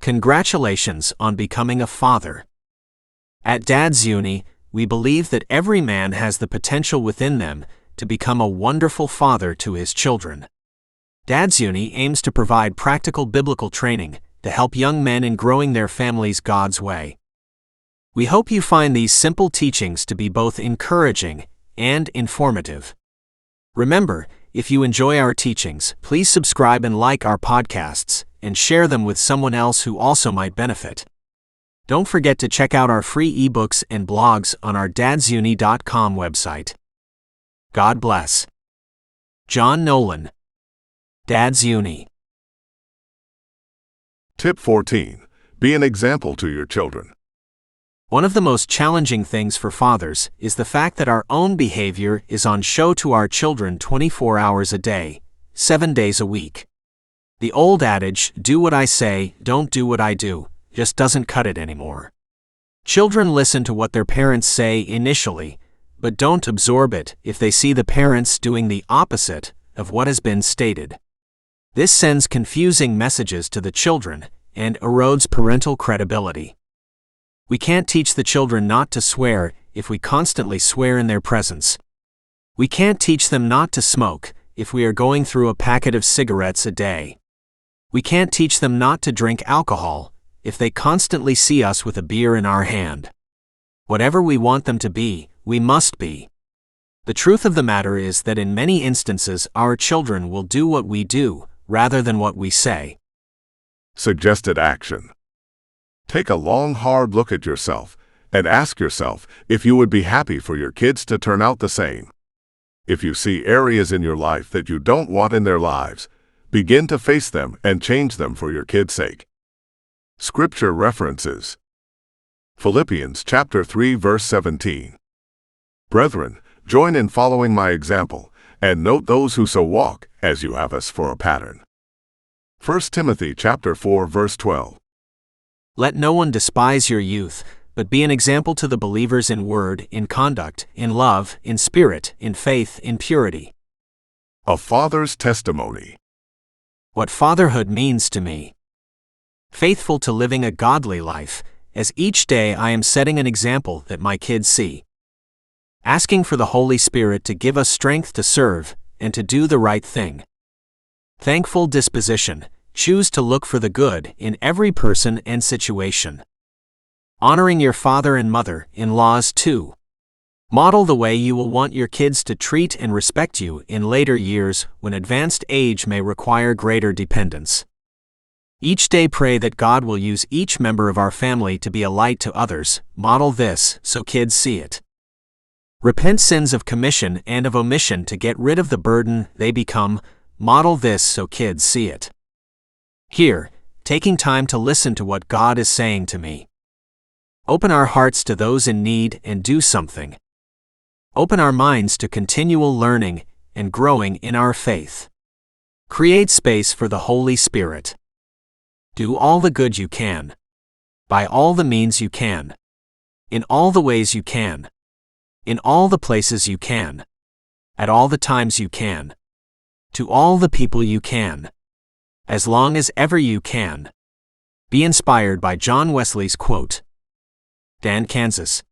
Congratulations on becoming a father. At Dad's Uni, we believe that every man has the potential within them to become a wonderful father to his children. Dad's Uni aims to provide practical biblical training to help young men in growing their families God's way. We hope you find these simple teachings to be both encouraging and informative. Remember, if you enjoy our teachings, please subscribe and like our podcasts, and share them with someone else who also might benefit. Don't forget to check out our free ebooks and blogs on our dadsuni.com website. God bless. John Nolan. Dad's Uni. Tip 14. Be an example to your children. One of the most challenging things for fathers is the fact that our own behavior is on show to our children 24 hours a day, 7 days a week. The old adage, do what I say, don't do what I do, just doesn't cut it anymore. Children listen to what their parents say initially, but don't absorb it if they see the parents doing the opposite of what has been stated. This sends confusing messages to the children and erodes parental credibility. We can't teach the children not to swear if we constantly swear in their presence. We can't teach them not to smoke if we are going through a packet of cigarettes a day. We can't teach them not to drink alcohol if they constantly see us with a beer in our hand. Whatever we want them to be, we must be. The truth of the matter is that in many instances our children will do what we do rather than what we say. Suggested action. Take a long, hard look at yourself and ask yourself if you would be happy for your kids to turn out the same. If you see areas in your life that you don't want in their lives, begin to face them and change them for your kids' sake. Scripture references. Philippians chapter 3 verse 17. Brethren, join in following my example, and note those who so walk, as you have us for a pattern. 1 Timothy chapter 4 verse 12. Let no one despise your youth, but be an example to the believers in word, in conduct, in love, in spirit, in faith, in purity. A father's testimony. What fatherhood means to me. Faithful to living a godly life, as each day I am setting an example that my kids see. Asking for the Holy Spirit to give us strength to serve and to do the right thing. Thankful disposition. Choose to look for the good in every person and situation. Honoring your father and mother-in-laws too. Model the way you will want your kids to treat and respect you in later years when advanced age may require greater dependence. Each day pray that God will use each member of our family to be a light to others. Model this so kids see it. Repent sins of commission and of omission to get rid of the burden they become. Model this so kids see it. Here, taking time to listen to what God is saying to me. Open our hearts to those in need and do something. Open our minds to continual learning and growing in our faith. Create space for the Holy Spirit. Do all the good you can. By all the means you can. In all the ways you can. In all the places you can. At all the times you can. To all the people you can. As long as ever you can. Be inspired by John Wesley's quote. Dan, Kansas.